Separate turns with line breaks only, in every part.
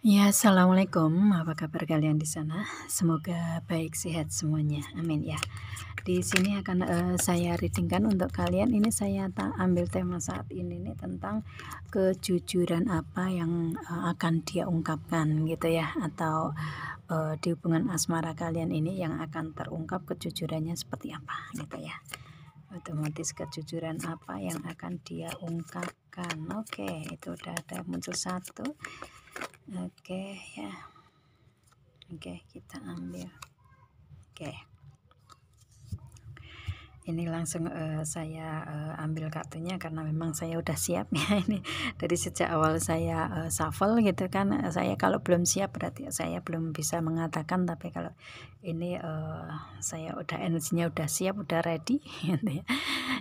Ya, assalamualaikum. Apa kabar kalian di sana? Semoga baik, sehat semuanya. Amin ya. Di sini akan saya readingkan untuk kalian. Ini saya ambil tema saat ini nih tentang kejujuran apa yang akan dia ungkapkan gitu ya, atau di hubungan asmara kalian ini yang akan terungkap kejujurannya seperti apa gitu ya. Otomatis kejujuran apa yang akan dia ungkapkan. Oke, itu udah ada muncul satu. Oke ya. Oke, kita ambil. Oke. Ini langsung saya ambil kartunya karena memang saya udah siap ya. Ini dari sejak awal saya shuffle gitu kan. Saya kalau belum siap berarti saya belum bisa mengatakan, tapi kalau ini saya udah energinya udah siap, udah ready gitu ya.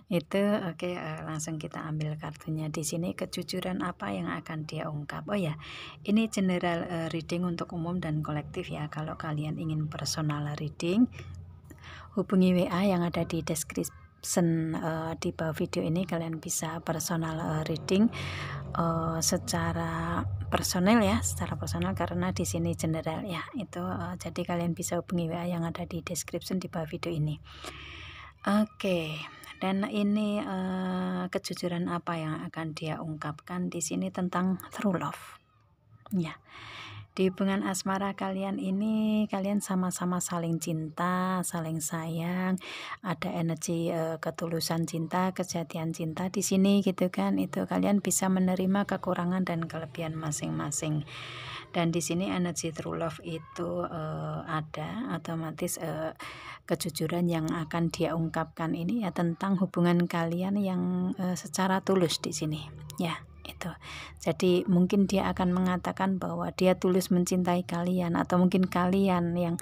Itu oke, langsung kita ambil kartunya. Di sini kejujuran apa yang akan dia ungkap. Oh ya, ini general reading untuk umum dan kolektif ya. Kalau kalian ingin personal reading, hubungi WA yang ada di description di bawah video ini. Kalian bisa personal reading secara personal ya, secara personal, karena di sini general ya. Itu jadi kalian bisa hubungi WA yang ada di description di bawah video ini. Oke, dan ini kejujuran apa yang akan dia ungkapkan di sini tentang true love. Ya. Di hubungan asmara kalian ini, kalian sama-sama saling cinta, saling sayang, ada energi ketulusan cinta, kesetiaan cinta di sini gitu kan. Itu kalian bisa menerima kekurangan dan kelebihan masing-masing. Dan di sini energi true love itu ada, otomatis kejujuran yang akan dia ungkapkan ini ya tentang hubungan kalian yang secara tulus di sini ya. Itu jadi mungkin dia akan mengatakan bahwa dia tulus mencintai kalian, atau mungkin kalian yang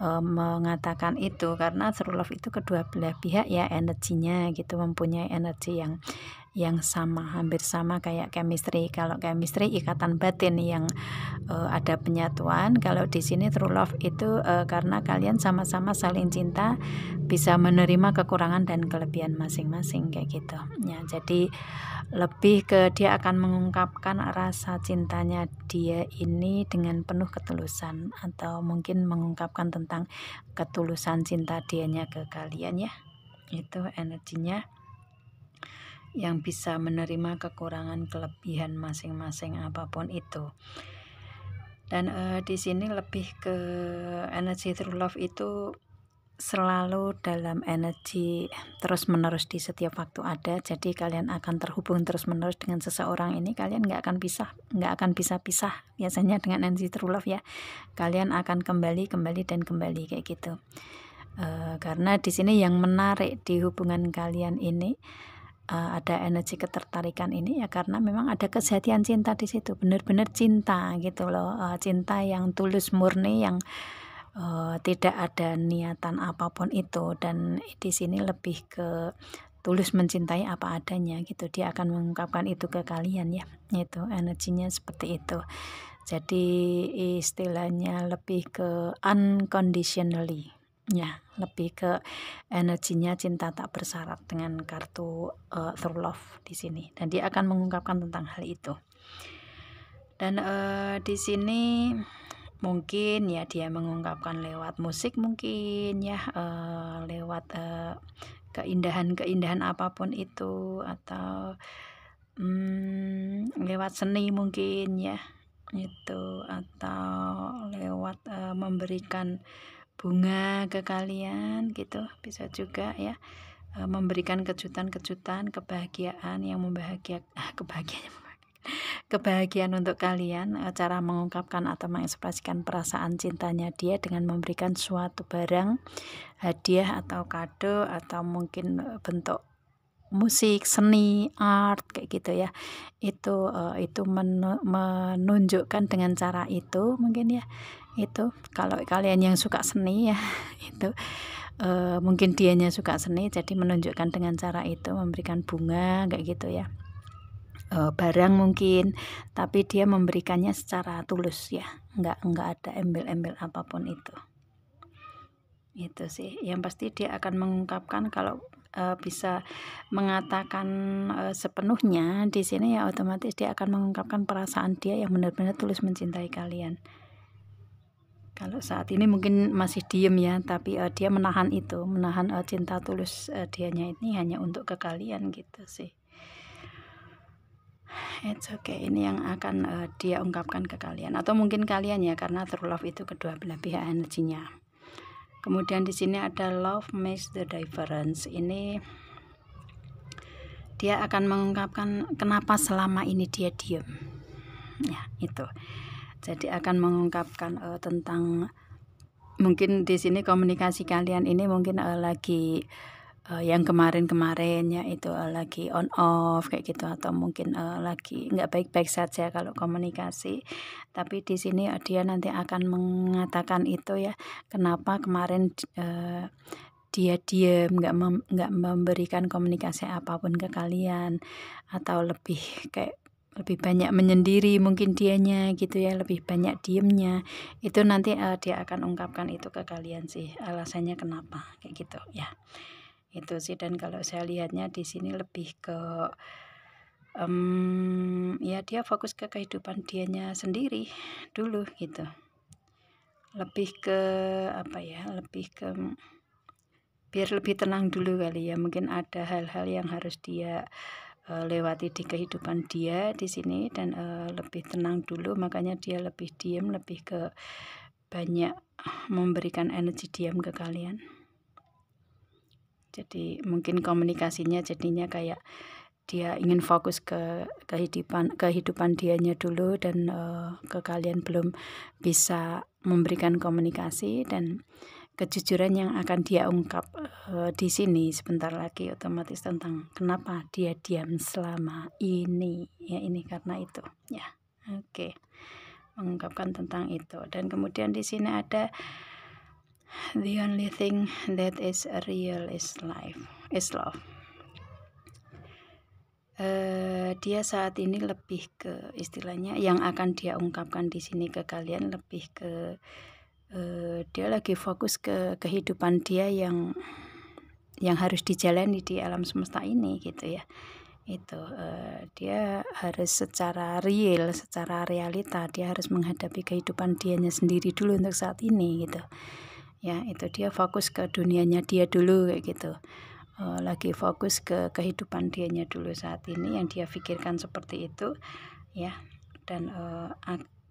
mengatakan itu, karena true love itu kedua belah pihak ya energinya gitu, mempunyai energi yang sama, hampir sama kayak chemistry. Kalau chemistry ikatan batin yang ada penyatuan. Kalau di sini true love itu karena kalian sama-sama saling cinta, bisa menerima kekurangan dan kelebihan masing-masing kayak gitu ya. Jadi lebih ke dia akan mengungkapkan rasa cintanya dia ini dengan penuh ketulusan, atau mungkin mengungkapkan tentang ketulusan cinta dianya ke kalian ya. Itu energinya yang bisa menerima kekurangan kelebihan masing-masing apapun itu. Dan di sini lebih ke energi true love itu selalu dalam energi terus-menerus, di setiap waktu ada. Jadi kalian akan terhubung terus-menerus dengan seseorang ini. Kalian nggak akan bisa pisah biasanya dengan energi true love ya. Kalian akan kembali dan kembali kayak gitu. Karena di sini yang menarik di hubungan kalian ini, ada energi ketertarikan ini ya, karena memang ada kesetiaan cinta di situ, benar-benar cinta gitu loh, cinta yang tulus murni, yang tidak ada niatan apapun itu. Dan di sini lebih ke tulus mencintai apa adanya gitu. Dia akan mengungkapkan itu ke kalian ya. Itu energinya seperti itu. Jadi istilahnya lebih ke unconditionally. Ya, lebih ke energinya cinta tak bersyarat dengan kartu true love di sini. Dan dia akan mengungkapkan tentang hal itu. Dan di sini mungkin ya dia mengungkapkan lewat musik, mungkin ya lewat keindahan apapun itu, atau lewat seni mungkin ya itu, atau lewat memberikan bunga ke kalian gitu, bisa juga ya. Memberikan kejutan-kejutan kebahagiaan yang kebahagiaan untuk kalian. Cara mengungkapkan atau mengekspresikan perasaan cintanya dia dengan memberikan suatu barang, hadiah atau kado, atau mungkin bentuk musik, seni, art kayak gitu ya. Itu menunjukkan dengan cara itu mungkin ya. Itu kalau kalian yang suka seni ya itu mungkin dianya suka seni, jadi menunjukkan dengan cara itu, memberikan bunga kayak gitu ya. Barang mungkin, tapi dia memberikannya secara tulus ya, nggak ada embel-embel apapun itu sih. Yang pasti dia akan mengungkapkan kalau bisa mengatakan sepenuhnya di sini, ya otomatis dia akan mengungkapkan perasaan dia yang benar-benar tulus mencintai kalian. Kalau saat ini mungkin masih diem ya, tapi dia menahan itu, menahan cinta tulus dianya ini hanya untuk ke kalian gitu sih. It's okay, ini yang akan dia ungkapkan ke kalian, atau mungkin kalian ya, karena true love itu kedua belah pihak energinya. Kemudian di sini ada love makes the difference. Ini dia akan mengungkapkan kenapa selama ini dia diem. Ya, itu. Jadi akan mengungkapkan tentang mungkin di sini komunikasi kalian ini mungkin lagi yang kemarin-kemarin ya, itu lagi on off kayak gitu, atau mungkin lagi nggak baik-baik saja kalau komunikasi. Tapi di sini dia nanti akan mengatakan itu ya, kenapa kemarin dia diem, nggak memberikan komunikasi apapun ke kalian, atau lebih banyak menyendiri mungkin dianya gitu ya, lebih banyak diemnya. Itu nanti dia akan ungkapkan itu ke kalian sih, alasannya kenapa kayak gitu ya. Itu sih. Dan kalau saya lihatnya di sini lebih ke ya dia fokus ke kehidupan dianya sendiri dulu gitu, lebih ke apa ya, lebih ke biar lebih tenang dulu kali ya. Mungkin ada hal-hal yang harus dia lewati di kehidupan dia di sini, dan lebih tenang dulu, makanya dia lebih diam, lebih ke banyak memberikan energi diam ke kalian. Jadi mungkin komunikasinya jadinya kayak dia ingin fokus ke kehidupan dianya dulu, dan ke kalian belum bisa memberikan komunikasi. Dan kejujuran yang akan dia ungkap di sini sebentar lagi otomatis tentang kenapa dia diam selama ini ya, ini karena itu ya. Oke. Mengungkapkan tentang itu. Dan kemudian di sini ada the only thing that is real is love. Dia saat ini lebih ke istilahnya yang akan dia ungkapkan di sini ke kalian, lebih ke dia lagi fokus ke kehidupan dia yang harus dijalani di alam semesta ini gitu ya. Itu dia harus secara real, secara realita, dia harus menghadapi kehidupan dianya sendiri dulu untuk saat ini gitu ya. Itu dia fokus ke dunianya dia dulu kayak gitu, lagi fokus ke kehidupan dianya dulu saat ini, yang dia pikirkan seperti itu ya. Dan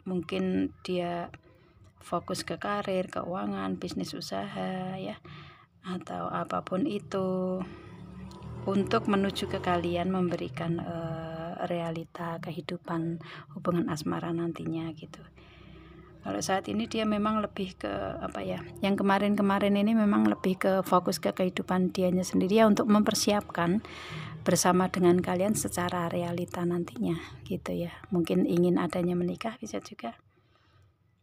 mungkin dia fokus ke karir, keuangan, bisnis usaha ya, atau apapun itu, untuk menuju ke kalian, memberikan realita kehidupan hubungan asmara nantinya gitu. Kalau saat ini dia memang lebih ke apa ya, yang kemarin-kemarin ini memang lebih ke fokus ke kehidupan dianya sendiri ya, untuk mempersiapkan bersama dengan kalian secara realita nantinya gitu ya. Mungkin ingin adanya menikah, bisa juga.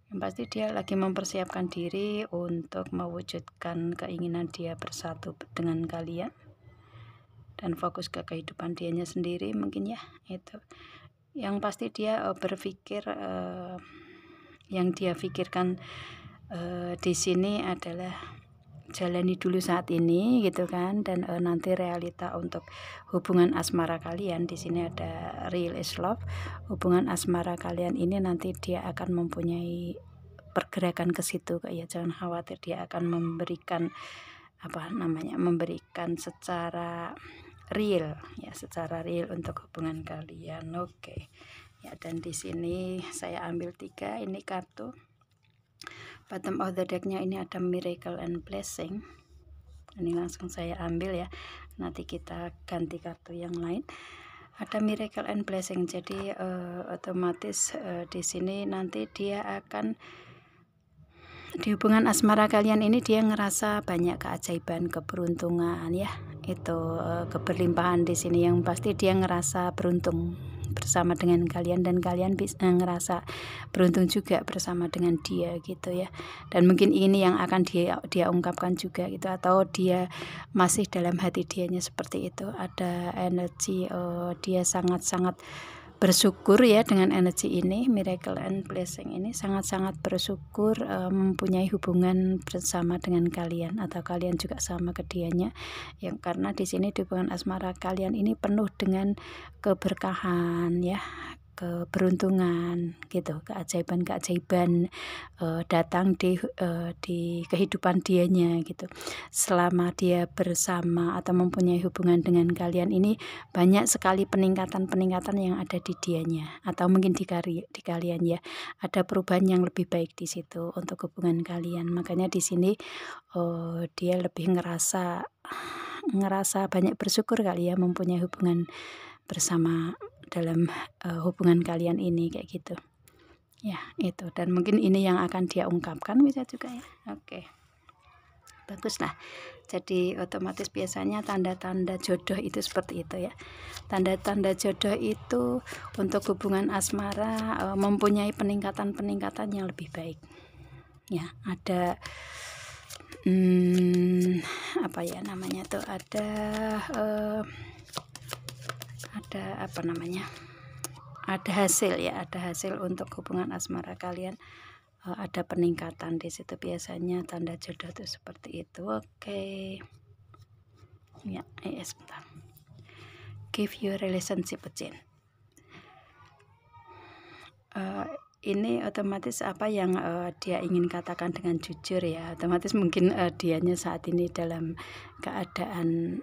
Yang pasti dia lagi mempersiapkan diri untuk mewujudkan keinginan dia bersatu dengan kalian, dan fokus ke kehidupan dianya sendiri mungkin ya. Itu yang pasti dia berpikir, yang dia pikirkan di sini adalah jalani dulu saat ini gitu kan. Dan nanti realita untuk hubungan asmara kalian di sini ada real is love. Hubungan asmara kalian ini nanti dia akan mempunyai pergerakan ke situ ya, jangan khawatir, dia akan memberikan memberikan secara real ya, secara real untuk hubungan kalian. Oke ya. Dan di sini saya ambil 3 ini kartu. Bottom of the decknya ini ada miracle and blessing. Ini langsung saya ambil ya, nanti kita ganti kartu yang lain. Ada miracle and blessing, jadi otomatis di sini nanti dia akan, di hubungan asmara kalian ini dia ngerasa banyak keajaiban, keberuntungan ya. Itu keberlimpahan di sini, yang pasti dia ngerasa beruntung bersama dengan kalian, dan kalian bisa ngerasa beruntung juga bersama dengan dia gitu ya. Dan mungkin ini yang akan dia ungkapkan juga gitu, atau dia masih dalam hati dianya seperti itu. Ada energi dia sangat-sangat bersyukur ya dengan energi ini, miracle and blessing ini, sangat-sangat bersyukur mempunyai hubungan bersama dengan kalian, atau kalian juga sama ke dianya, yang karena di sini hubungan asmara kalian ini penuh dengan keberkahan ya, keberuntungan gitu, keajaiban-keajaiban datang di kehidupan dianya gitu. Selama dia bersama atau mempunyai hubungan dengan kalian ini, banyak sekali peningkatan-peningkatan yang ada di dianya, atau mungkin di kalian ya. Ada perubahan yang lebih baik di situ untuk hubungan kalian. Makanya di sini dia lebih ngerasa banyak bersyukur kali ya, mempunyai hubungan bersama dalam hubungan kalian ini kayak gitu ya. Itu, dan mungkin ini yang akan dia ungkapkan, bisa juga ya. Oke, bagus. Nah, jadi otomatis biasanya tanda-tanda jodoh itu seperti itu ya. Tanda-tanda jodoh itu untuk hubungan asmara mempunyai peningkatan-peningkatan yang lebih baik ya. Ada apa ya namanya tuh, ada apa namanya, ada hasil ya, ada hasil untuk hubungan asmara kalian, ada peningkatan di situ biasanya tanda jodoh itu seperti itu. Oke ya, sebentar. Give your relationship a chance. Ini otomatis apa yang dia ingin katakan dengan jujur ya, otomatis mungkin dianya saat ini dalam keadaan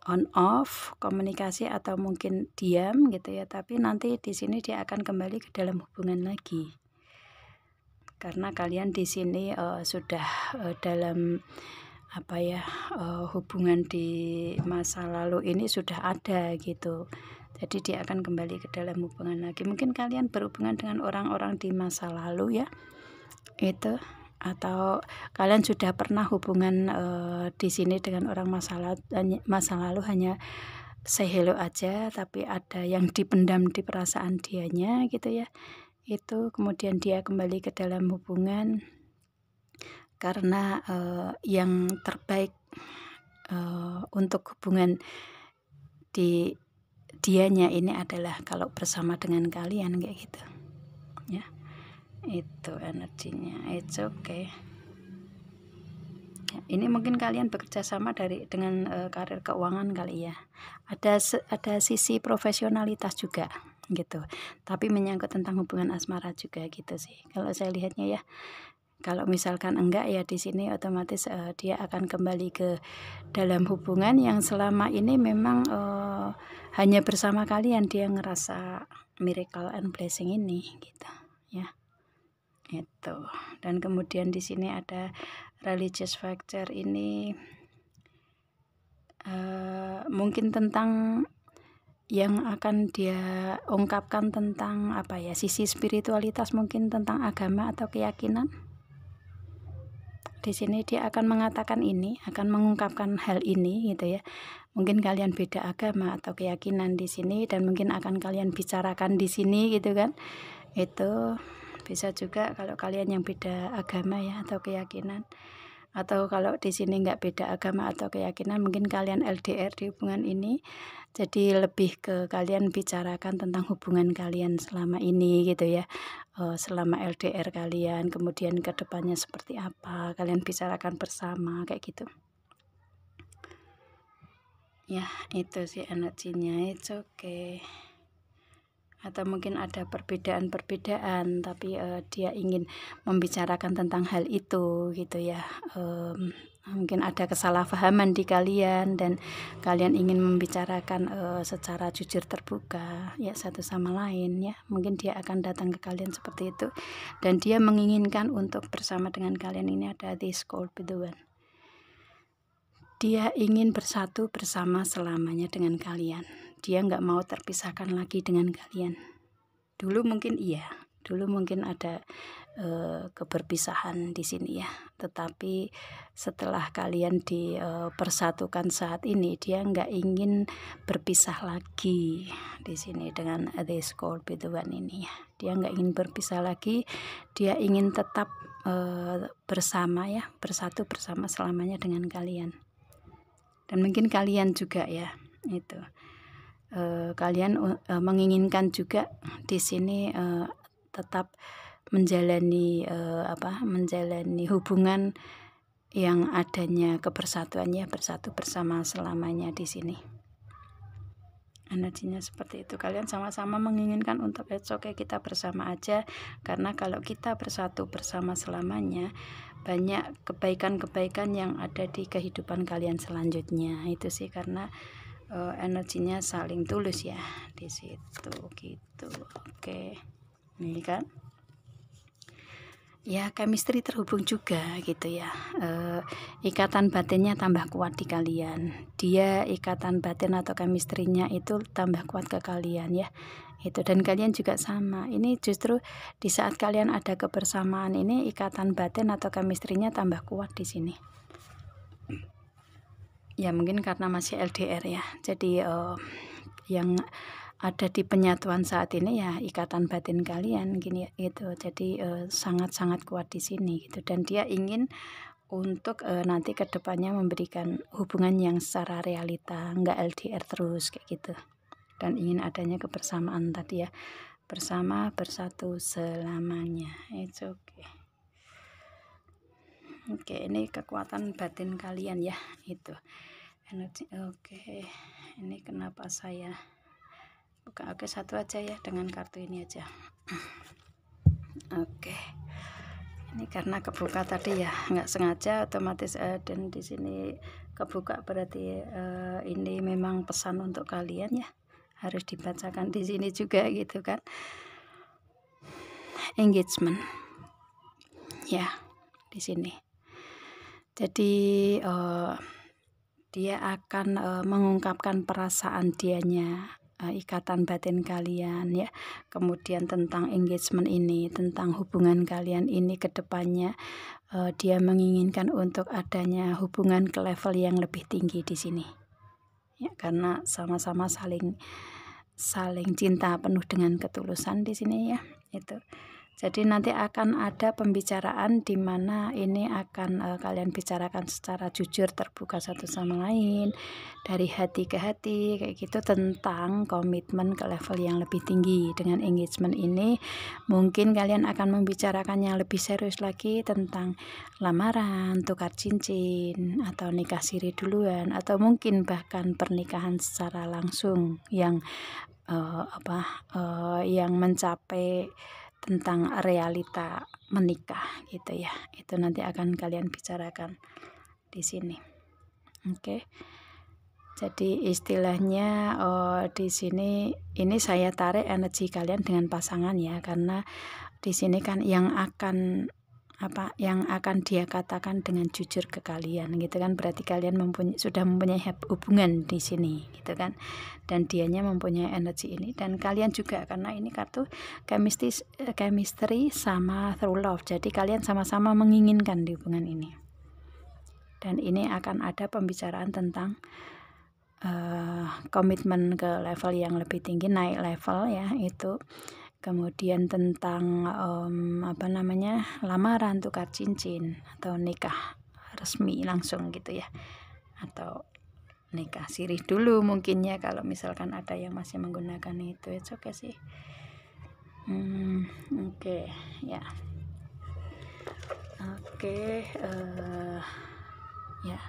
on off komunikasi atau mungkin diam gitu ya, tapi nanti di sini dia akan kembali ke dalam hubungan lagi, karena kalian di sini sudah dalam apa ya, hubungan di masa lalu ini sudah ada gitu. Jadi dia akan kembali ke dalam hubungan lagi. Mungkin kalian berhubungan dengan orang-orang di masa lalu ya, itu, atau kalian sudah pernah hubungan di sini dengan orang masa lalu hanya say hello aja, tapi ada yang dipendam di perasaan dianya gitu ya. Itu kemudian dia kembali ke dalam hubungan karena yang terbaik untuk hubungan di dianya ini adalah kalau bersama dengan kalian kayak gitu ya. Itu energinya. It's okay ya. Ini mungkin kalian bekerja sama dengan karir keuangan kali ya. Ada sisi profesionalitas juga gitu, tapi menyangkut tentang hubungan asmara juga gitu sih kalau saya lihatnya ya. Kalau misalkan enggak ya, di sini otomatis dia akan kembali ke dalam hubungan yang selama ini memang hanya bersama kalian dia ngerasa miracle and blessing ini gitu ya. Itu, dan kemudian di sini ada religious factor ini mungkin tentang yang akan dia ungkapkan tentang apa ya, sisi spiritualitas, mungkin tentang agama atau keyakinan. Di sini dia akan mengatakan ini, akan mengungkapkan hal ini gitu ya. Mungkin kalian beda agama atau keyakinan di sini, dan mungkin akan kalian bicarakan di sini gitu kan. Itu bisa juga kalau kalian yang beda agama ya atau keyakinan. Atau kalau di sini nggak beda agama atau keyakinan, mungkin kalian LDR di hubungan ini. Jadi lebih ke kalian bicarakan tentang hubungan kalian selama ini gitu ya, selama LDR kalian, kemudian ke depannya seperti apa, kalian bicarakan bersama kayak gitu ya. Itu sih energinya. It's okay. Atau mungkin ada perbedaan-perbedaan, tapi dia ingin membicarakan tentang hal itu gitu ya. Mungkin ada kesalahpahaman di kalian, dan kalian ingin membicarakan secara jujur terbuka ya satu sama lain ya. Mungkin dia akan datang ke kalian seperti itu, dan dia menginginkan untuk bersama dengan kalian. Ini ada this cold be the one. Dia ingin bersatu bersama selamanya dengan kalian. Dia nggak mau terpisahkan lagi dengan kalian. Dulu mungkin iya, dulu mungkin ada keberpisahan di sini ya. Tetapi setelah kalian dipersatukan saat ini, dia nggak ingin berpisah lagi di sini dengan this cold be the one ini ya. Dia nggak ingin berpisah lagi. Dia ingin tetap bersama ya, bersatu bersama selamanya dengan kalian. Dan mungkin kalian juga ya, itu. kalian menginginkan juga di sini tetap menjalani menjalani hubungan yang adanya kebersatuannya, bersatu bersama selamanya di sini. Energinya seperti itu, kalian sama-sama menginginkan untuk oke kita bersama aja, karena kalau kita bersatu bersama selamanya banyak kebaikan-kebaikan yang ada di kehidupan kalian selanjutnya. Itu sih karena energinya saling tulus ya di situ gitu. Oke, ini kan ya chemistry terhubung juga gitu ya, ikatan batinnya tambah kuat di kalian, dia ikatan batin atau chemistry-nya itu tambah kuat ke kalian ya itu, dan kalian juga sama. Ini justru di saat kalian ada kebersamaan ini ikatan batin atau chemistry-nya tambah kuat di sini ya, mungkin karena masih LDR ya, jadi yang ada di penyatuan saat ini ya ikatan batin kalian gini gitu, jadi sangat-sangat kuat di sini gitu, dan dia ingin untuk nanti kedepannya memberikan hubungan yang secara realita, nggak LDR terus kayak gitu, dan ingin adanya kebersamaan tadi ya, bersama bersatu selamanya. It's okay. Oke, ini kekuatan batin kalian ya itu energi. Oke, ini kenapa saya buka? Oke, satu aja ya dengan kartu ini aja. Oke, ini karena kebuka tadi ya, nggak sengaja otomatis, dan di sini kebuka berarti ini memang pesan untuk kalian ya, harus dibacakan di sini juga gitu kan. Engagement ya di sini, jadi dia akan mengungkapkan perasaan dianya, ikatan batin kalian ya, kemudian tentang engagement ini, tentang hubungan kalian ini ke depannya, dia menginginkan untuk adanya hubungan ke level yang lebih tinggi di sini ya, karena sama-sama saling cinta penuh dengan ketulusan di sini ya itu. Jadi nanti akan ada pembicaraan di mana ini akan kalian bicarakan secara jujur, terbuka satu sama lain, dari hati ke hati kayak gitu, tentang komitmen ke level yang lebih tinggi. Dengan engagement ini mungkin kalian akan membicarakan yang lebih serius lagi tentang lamaran, tukar cincin, atau nikah siri duluan, atau mungkin bahkan pernikahan secara langsung yang yang mencapai tentang realita menikah gitu ya. Itu nanti akan kalian bicarakan di sini. Oke. Jadi istilahnya di sini ini saya tarik energi kalian dengan pasangan ya, karena di sini kan yang akan dia katakan dengan jujur ke kalian gitu kan, berarti kalian sudah mempunyai hubungan di sini gitu kan, dan dianya mempunyai energi ini, dan kalian juga karena ini kartu chemistry sama through love, jadi kalian sama-sama menginginkan di hubungan ini, dan ini akan ada pembicaraan tentang komitmen ke level yang lebih tinggi, naik level ya itu. Kemudian tentang lamaran, tukar cincin, atau nikah resmi langsung gitu ya, atau nikah sirih dulu mungkin ya, kalau misalkan ada yang masih menggunakan itu. It's okay sih. Oke ya. Oke, ya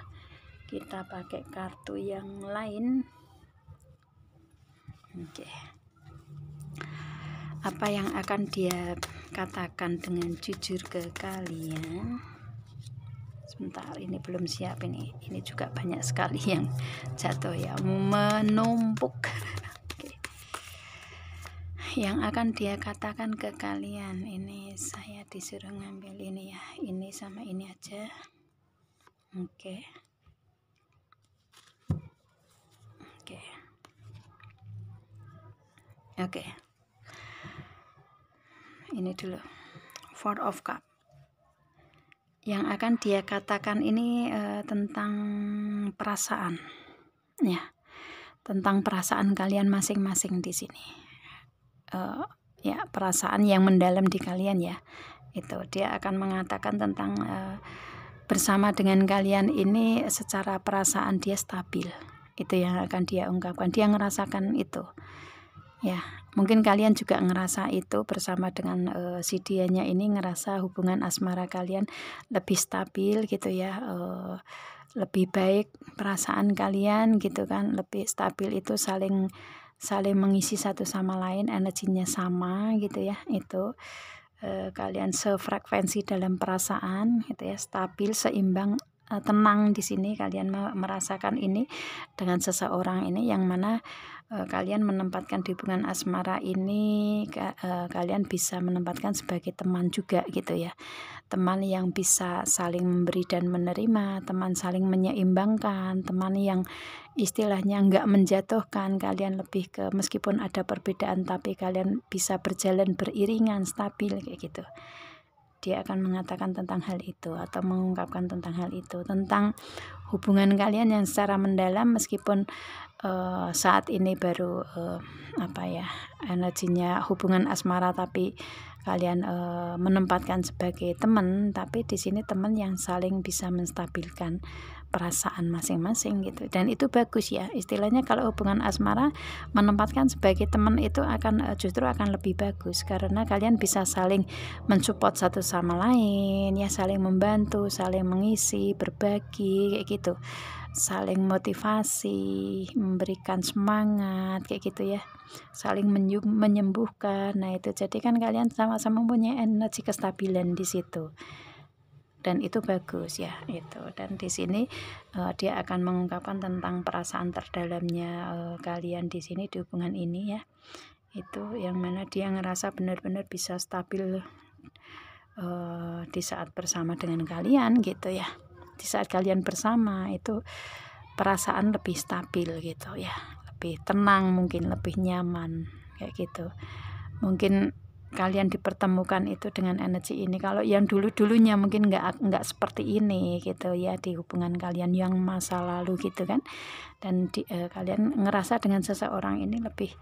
kita pakai kartu yang lain. Oke. Apa yang akan dia katakan dengan jujur ke kalian? Sebentar, ini belum siap ini juga banyak sekali yang jatuh ya, menumpuk. Oke. Yang akan dia katakan ke kalian ini, saya disuruh ngambil ini ya, ini sama ini aja. Oke. Ini dulu, Four of Cups. Yang akan dia katakan ini tentang perasaan ya, tentang perasaan kalian masing-masing di sini, ya perasaan yang mendalam di kalian ya, itu dia akan mengatakan tentang bersama dengan kalian ini secara perasaan dia stabil itu yang akan dia ungkapkan. Dia ngerasakan itu ya, mungkin kalian juga ngerasa itu bersama dengan si dianya ini, ngerasa hubungan asmara kalian lebih stabil gitu ya, lebih baik perasaan kalian gitu kan, lebih stabil, itu saling mengisi satu sama lain, energinya sama gitu ya. Itu kalian sefrekuensi dalam perasaan gitu ya, stabil, seimbang, tenang. Di sini kalian merasakan ini dengan seseorang ini, yang mana kalian menempatkan di hubungan asmara ini, kalian bisa menempatkan sebagai teman juga gitu ya, teman yang bisa saling memberi dan menerima, teman saling menyeimbangkan, teman yang istilahnya nggak menjatuhkan. Kalian lebih ke meskipun ada perbedaan tapi kalian bisa berjalan beriringan, stabil kayak gitu. Dia akan mengatakan tentang hal itu atau mengungkapkan tentang hal itu, tentang hubungan kalian yang secara mendalam, meskipun saat ini baru energinya hubungan asmara, tapi kalian menempatkan sebagai teman, tapi di sini teman yang saling bisa menstabilkan perasaan masing-masing gitu. Dan itu bagus ya, istilahnya kalau hubungan asmara menempatkan sebagai teman itu akan justru akan lebih bagus, karena kalian bisa saling mensupport satu sama lain ya, saling membantu, saling mengisi, berbagi kayak gitu, saling motivasi, memberikan semangat kayak gitu ya, saling menyembuhkan. Nah itu, jadi kan kalian sama-sama punya energi kestabilan di situ, dan itu bagus ya itu. Dan di sini dia akan mengungkapkan tentang perasaan terdalamnya kalian di sini di hubungan ini ya, itu yang mana dia ngerasa benar-benar bisa stabil di saat bersama dengan kalian gitu ya. Di saat kalian bersama itu perasaan lebih stabil gitu ya, lebih tenang, mungkin lebih nyaman kayak gitu. Mungkin kalian dipertemukan itu dengan energi ini. Kalau yang dulunya mungkin nggak seperti ini gitu ya, di hubungan kalian yang masa lalu gitu kan. Dan kalian ngerasa dengan seseorang ini lebih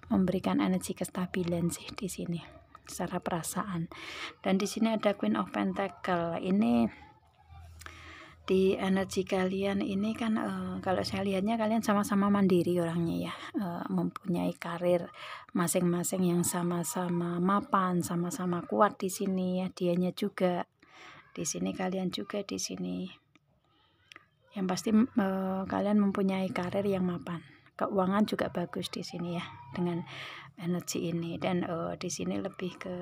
memberikan energi kestabilan sih di sini secara perasaan. Dan di sini ada Queen of Pentacle ini. Di energi kalian ini kan kalau saya lihatnya kalian sama-sama mandiri orangnya ya, mempunyai karir masing-masing yang sama-sama mapan, sama-sama kuat di sini ya. Dianya juga di sini, kalian juga di sini. Yang pasti kalian mempunyai karir yang mapan, keuangan juga bagus di sini ya dengan energi ini. Dan di sini lebih ke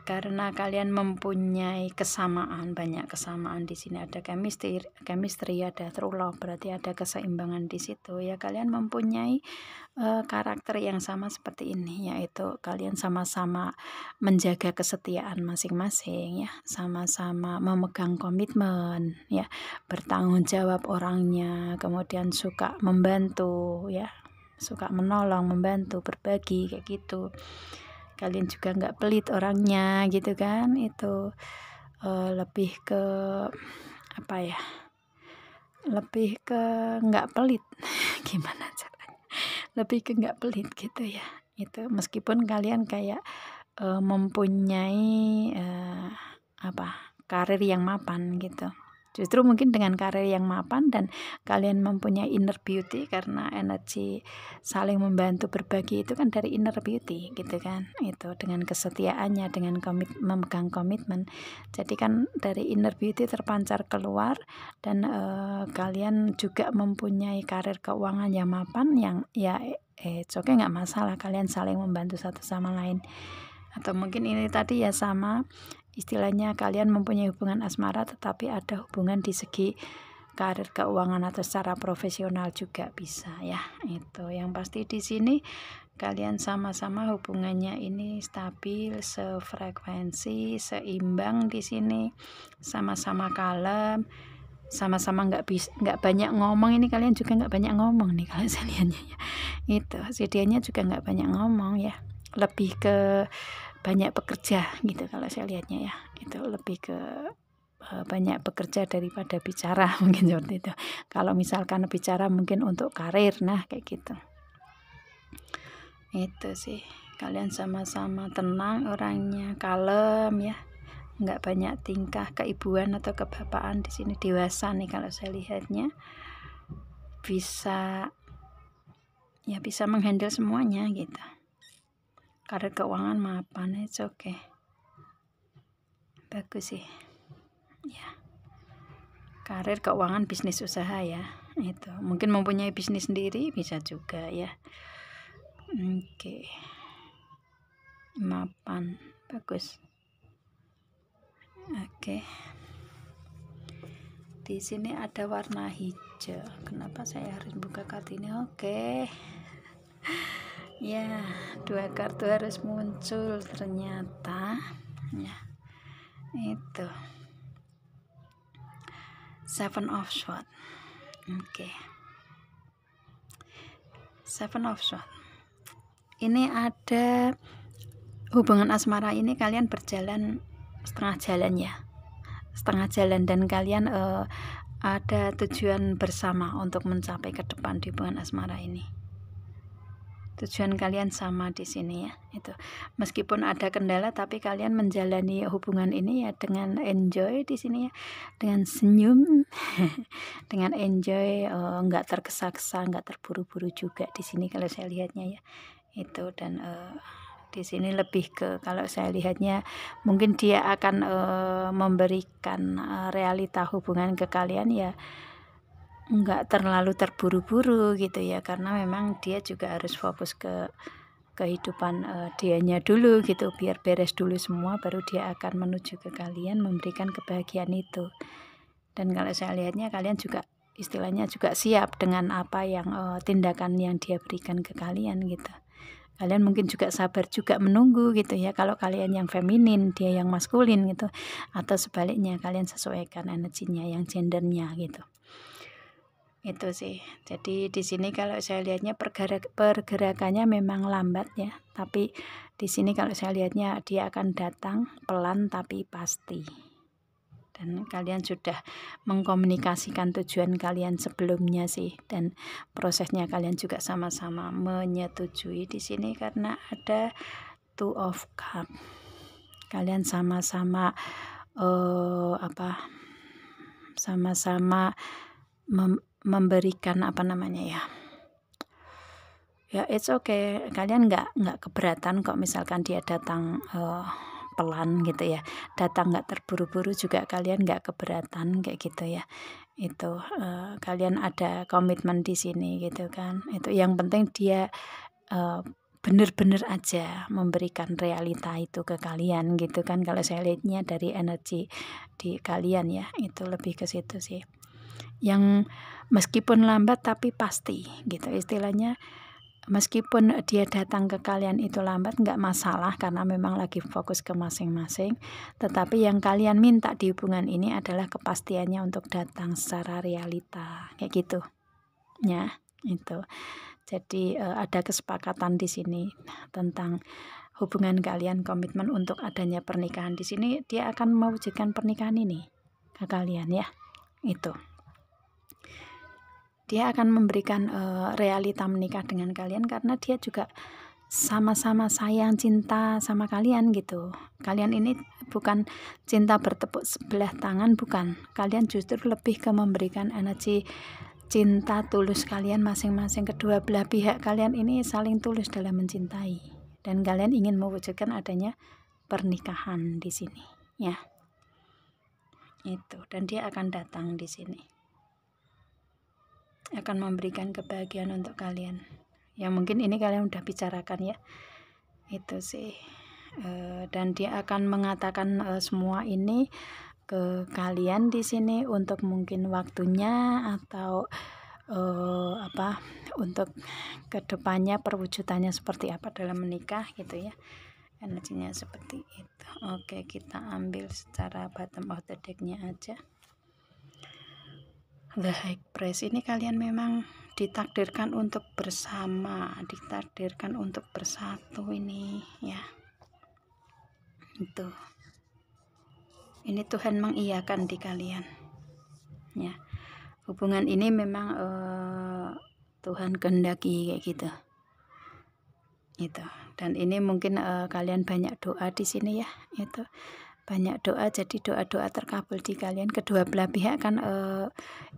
karena kalian mempunyai kesamaan, banyak kesamaan di sini, ada chemistry, ada true love, berarti ada keseimbangan di situ ya. Kalian mempunyai karakter yang sama seperti ini, yaitu kalian sama-sama menjaga kesetiaan masing-masing ya, sama-sama memegang komitmen ya, bertanggung jawab orangnya, kemudian suka membantu ya, suka menolong, membantu, berbagi kayak gitu. Kalian juga nggak pelit orangnya gitu kan, itu lebih ke apa ya, lebih ke nggak pelit gimana caranya, lebih ke nggak pelit gitu ya. Itu meskipun kalian kayak mempunyai karir yang mapan gitu. Justru mungkin dengan karir yang mapan dan kalian mempunyai inner beauty, karena energi saling membantu berbagi itu kan dari inner beauty gitu kan. Itu dengan kesetiaannya, dengan memegang komitmen. Jadi kan dari inner beauty terpancar keluar, dan kalian juga mempunyai karir keuangan yang mapan, yang ya oke, nggak masalah, kalian saling membantu satu sama lain. Atau mungkin ini tadi ya, sama istilahnya kalian mempunyai hubungan asmara tetapi ada hubungan di segi karir keuangan atau secara profesional juga bisa ya. Itu yang pasti di sini kalian sama-sama hubungannya ini stabil, sefrekuensi, seimbang di sini, sama-sama kalem, sama-sama nggak banyak ngomong. Ini kalian juga nggak banyak ngomong nih kalau saya lihatnya ya. Itu sedianya juga nggak banyak ngomong ya, lebih ke banyak bekerja gitu kalau saya lihatnya ya. Itu lebih ke banyak bekerja daripada bicara mungkin seperti itu. Kalau misalkan bicara mungkin untuk karir, nah kayak gitu. Itu sih, kalian sama-sama tenang orangnya, kalem ya, nggak banyak tingkah keibuan atau kebapaan di sini, dewasa nih kalau saya lihatnya. bisa menghandle semuanya gitu. Karir keuangan mapan, it's okay, bagus sih ya. Karir keuangan bisnis usaha ya, itu mungkin mempunyai bisnis sendiri bisa juga ya. Oke, mapan bagus. Oke, di sini ada warna hijau. Kenapa saya harus buka kartu ini? Oke. Ya, 2 kartu harus muncul ternyata ya. Itu Seven of Swords. Oke. Seven of Swords. Ini ada hubungan asmara ini kalian berjalan setengah jalan ya. Setengah jalan dan kalian ada tujuan bersama untuk mencapai ke depan di hubungan asmara ini. Tujuan kalian sama di sini ya. Itu meskipun ada kendala tapi kalian menjalani hubungan ini ya dengan enjoy di sini ya, dengan senyum dengan enjoy, nggak tergesa-gesa, nggak terburu-buru juga di sini kalau saya lihatnya ya. Itu dan di sini lebih ke, kalau saya lihatnya mungkin dia akan memberikan realita hubungan ke kalian ya, nggak terlalu terburu-buru gitu ya, karena memang dia juga harus fokus ke kehidupan dianya dulu gitu, biar beres dulu semua baru dia akan menuju ke kalian memberikan kebahagiaan itu. Dan kalau saya lihatnya kalian juga istilahnya juga siap dengan apa yang tindakan yang dia berikan ke kalian gitu. Kalian mungkin juga sabar juga menunggu gitu ya, kalau kalian yang feminin dia yang maskulin gitu, atau sebaliknya kalian sesuaikan energinya yang gendernya gitu. Itu sih. Jadi di sini kalau saya lihatnya pergerakannya memang lambat ya, tapi di sini kalau saya lihatnya dia akan datang pelan tapi pasti. Dan kalian sudah mengkomunikasikan tujuan kalian sebelumnya sih, dan prosesnya kalian juga sama-sama menyetujui di sini karena ada Two of Cups. Kalian sama-sama sama-sama memberikan apa namanya ya, it's okay, kalian nggak keberatan kok misalkan dia datang pelan gitu ya, datang nggak terburu-buru juga kalian nggak keberatan kayak gitu ya. Itu kalian ada komitmen di sini gitu kan. Itu yang penting dia bener-bener aja memberikan realita itu ke kalian gitu kan, kalau saya lihatnya dari energi di kalian ya, itu lebih ke situ sih, yang meskipun lambat tapi pasti gitu istilahnya. Meskipun dia datang ke kalian itu lambat nggak masalah karena memang lagi fokus ke masing-masing, tetapi yang kalian minta di hubungan ini adalah kepastiannya untuk datang secara realita kayak gitu ya. Itu jadi ada kesepakatan di sini tentang hubungan kalian, komitmen untuk adanya pernikahan. Di sini dia akan mewujudkan pernikahan ini ke kalian ya. Itu dia akan memberikan realita menikah dengan kalian karena dia juga sama-sama sayang, cinta sama kalian gitu. Kalian ini bukan cinta bertepuk sebelah tangan, bukan. Kalian justru lebih ke memberikan energi cinta tulus kalian masing-masing. Kedua belah pihak kalian ini saling tulus dalam mencintai, dan kalian ingin mewujudkan adanya pernikahan di sini ya. Itu, dan dia akan datang di sini, akan memberikan kebahagiaan untuk kalian. Yang mungkin ini kalian udah bicarakan ya. Itu sih. Dan dia akan mengatakan semua ini ke kalian di sini untuk mungkin waktunya atau untuk kedepannya perwujudannya seperti apa dalam menikah gitu ya. Energinya seperti itu. Oke, kita ambil secara bottom of the deck-nya aja. The High Priest ini kalian memang ditakdirkan untuk bersama, ditakdirkan untuk bersatu ini ya. Itu. Ini Tuhan mengiyakan di kalian. Ya. Hubungan ini memang Tuhan kehendaki kayak gitu. Itu. Dan ini mungkin kalian banyak doa di sini ya. Itu. banyak doa, jadi doa-doa terkabul di kalian. Kedua belah pihak kan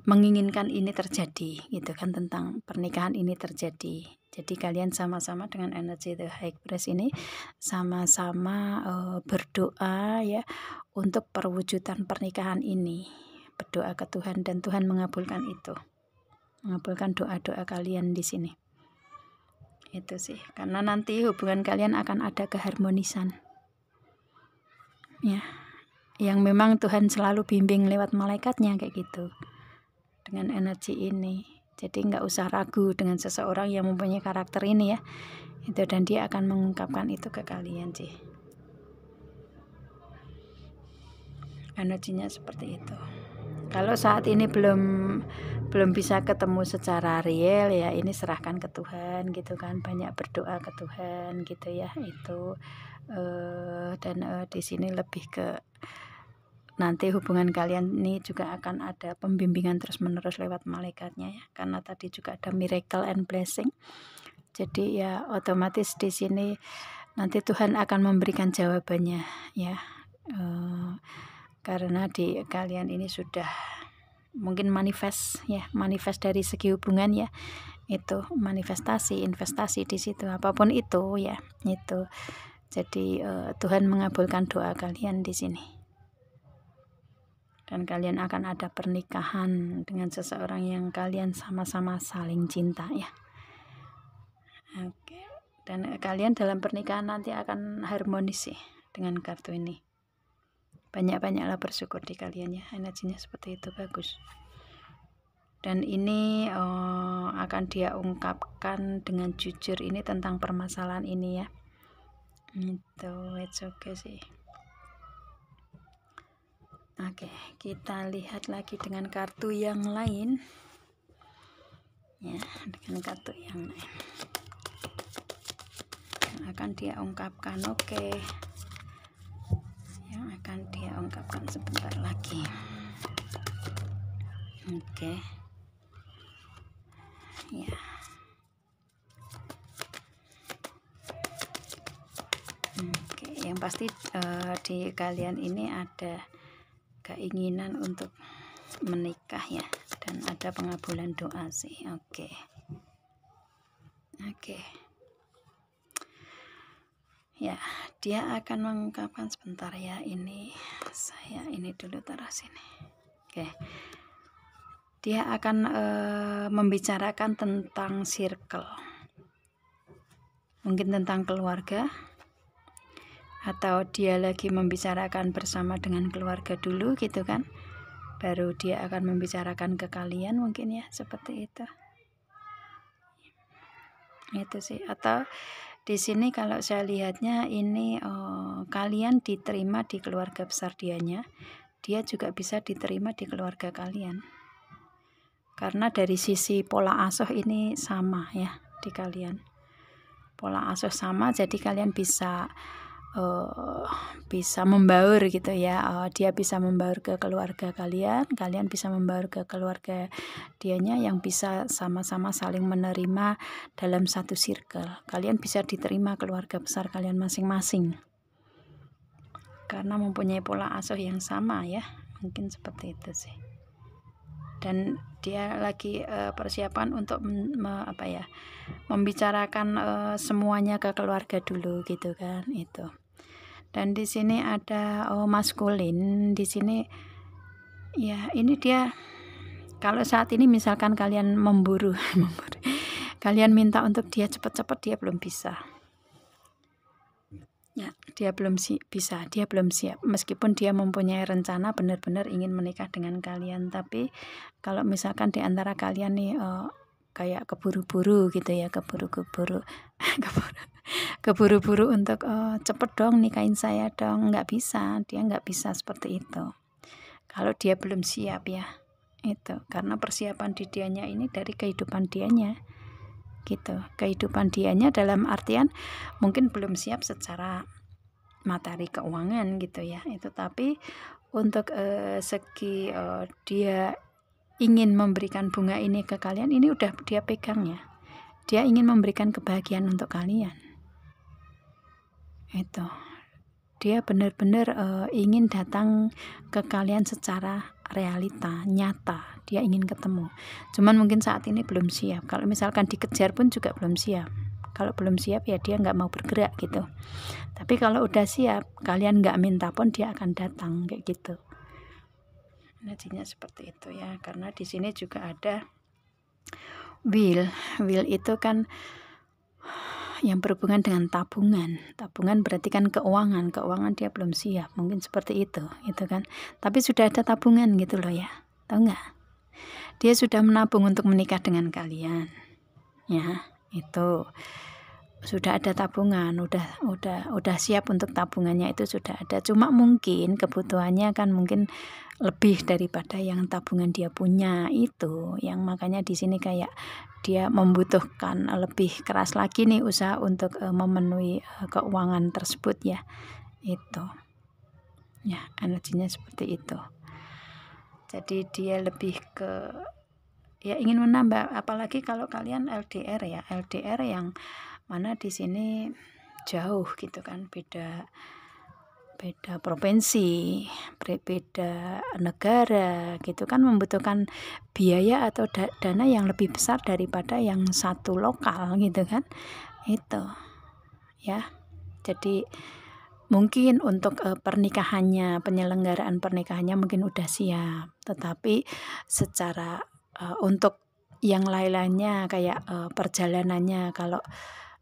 menginginkan ini terjadi gitu kan, tentang pernikahan ini terjadi. Jadi kalian sama-sama dengan energi The High Priest ini sama-sama berdoa ya untuk perwujudan pernikahan ini. Berdoa ke Tuhan dan Tuhan mengabulkan itu. Mengabulkan doa-doa kalian di sini. Itu sih, karena nanti hubungan kalian akan ada keharmonisan. Ya, yang memang Tuhan selalu bimbing lewat malaikatnya kayak gitu, dengan energi ini. Jadi nggak usah ragu dengan seseorang yang mempunyai karakter ini ya, itu, dan dia akan mengungkapkan itu ke kalian sih. Energinya seperti itu. Kalau saat ini belum bisa ketemu secara real ya, ini serahkan ke Tuhan gitu kan, banyak berdoa ke Tuhan gitu ya, itu dan di sini lebih ke nanti hubungan kalian ini juga akan ada pembimbingan terus-menerus lewat malaikatnya ya, karena tadi juga ada miracle and blessing. Jadi ya otomatis di sini nanti Tuhan akan memberikan jawabannya ya, karena di kalian ini sudah mungkin manifest ya, manifest dari segi hubungan ya, itu manifestasi, investasi di situ, apapun itu ya, itu. Jadi Tuhan mengabulkan doa kalian di sini. Dan kalian akan ada pernikahan dengan seseorang yang kalian sama-sama saling cinta ya. Oke. Dan kalian dalam pernikahan nanti akan harmonis sih dengan kartu ini. Banyak-banyaklah bersyukur di kalian ya, energinya seperti itu, bagus. Dan ini akan dia ungkapkan dengan jujur ini tentang permasalahan ini ya. Itu it's okay sih. Oke, kita lihat lagi dengan kartu yang lain ya, dengan kartu yang lain yang akan dia ungkapkan. Oke, yang akan dia ungkapkan sebentar lagi. Oke ya, yang pasti di kalian ini ada keinginan untuk menikah ya, dan ada pengabulan doa sih. Oke. Ya, dia akan mengungkapkan sebentar ya, ini saya ini dulu taruh sini. Oke. Dia akan membicarakan tentang circle, mungkin tentang keluarga, atau dia lagi membicarakan bersama dengan keluarga dulu gitu kan, baru dia akan membicarakan ke kalian mungkin ya, seperti itu. Itu sih, atau di sini kalau saya lihatnya ini kalian diterima di keluarga besar dianya, dia juga bisa diterima di keluarga kalian. Karena dari sisi pola asuh ini sama ya di kalian. Pola asuh sama, jadi kalian bisa membaur gitu ya. Dia bisa membaur ke keluarga kalian, kalian bisa membaur ke keluarga dianya, yang bisa sama-sama saling menerima dalam satu circle. Kalian bisa diterima keluarga besar kalian masing-masing karena mempunyai pola asuh yang sama ya, mungkin seperti itu sih. Dan dia lagi persiapan untuk membicarakan semuanya ke keluarga dulu gitu kan, itu. Dan di sini ada maskulin di sini ya, ini dia kalau saat ini misalkan kalian memburu kalian minta untuk dia cepat-cepat, dia belum bisa ya, dia belum bisa, dia belum siap, meskipun dia mempunyai rencana benar-benar ingin menikah dengan kalian. Tapi kalau misalkan di antara kalian nih kayak keburu-buru gitu ya, keburu-buru untuk cepet dong nikahin saya dong, nggak bisa, dia nggak bisa seperti itu kalau dia belum siap ya, itu karena persiapan di dianya ini dari kehidupan dianya gitu. Kehidupan dianya dalam artian mungkin belum siap secara materi keuangan gitu ya, itu. Tapi untuk segi dia ingin memberikan bunga ini ke kalian, ini udah dia pegang ya, dia ingin memberikan kebahagiaan untuk kalian itu. dia benar-benar ingin datang ke kalian secara realita, nyata. Dia ingin ketemu. Cuman mungkin saat ini belum siap. Kalau misalkan dikejar pun juga belum siap. Kalau belum siap ya dia nggak mau bergerak gitu. Tapi kalau udah siap, kalian nggak minta pun dia akan datang kayak gitu. Energinya seperti itu ya. Karena di sini juga ada will. Will itu kan yang berhubungan dengan tabungan. Tabungan berarti kan keuangan. Keuangan dia belum siap. Mungkin seperti itu kan. Tapi sudah ada tabungan gitu loh ya. Tahu nggak? Dia sudah menabung untuk menikah dengan kalian. Ya, itu sudah ada tabungan, udah siap untuk tabungannya, itu sudah ada. Cuma mungkin kebutuhannya kan mungkin lebih daripada yang tabungan dia punya itu, yang makanya di sini kayak dia membutuhkan lebih keras lagi nih usaha untuk memenuhi keuangan tersebut ya. Itu ya, energinya seperti itu. Jadi dia lebih ke ya ingin menambah, apalagi kalau kalian LDR ya, LDR yang mana di sini jauh gitu kan, beda provinsi, beda negara gitu kan, membutuhkan biaya atau dana yang lebih besar daripada yang satu lokal gitu kan. Itu ya. Jadi mungkin untuk pernikahannya, penyelenggaraan pernikahannya mungkin udah siap, tetapi secara untuk yang lain-lainnya kayak perjalanannya, kalau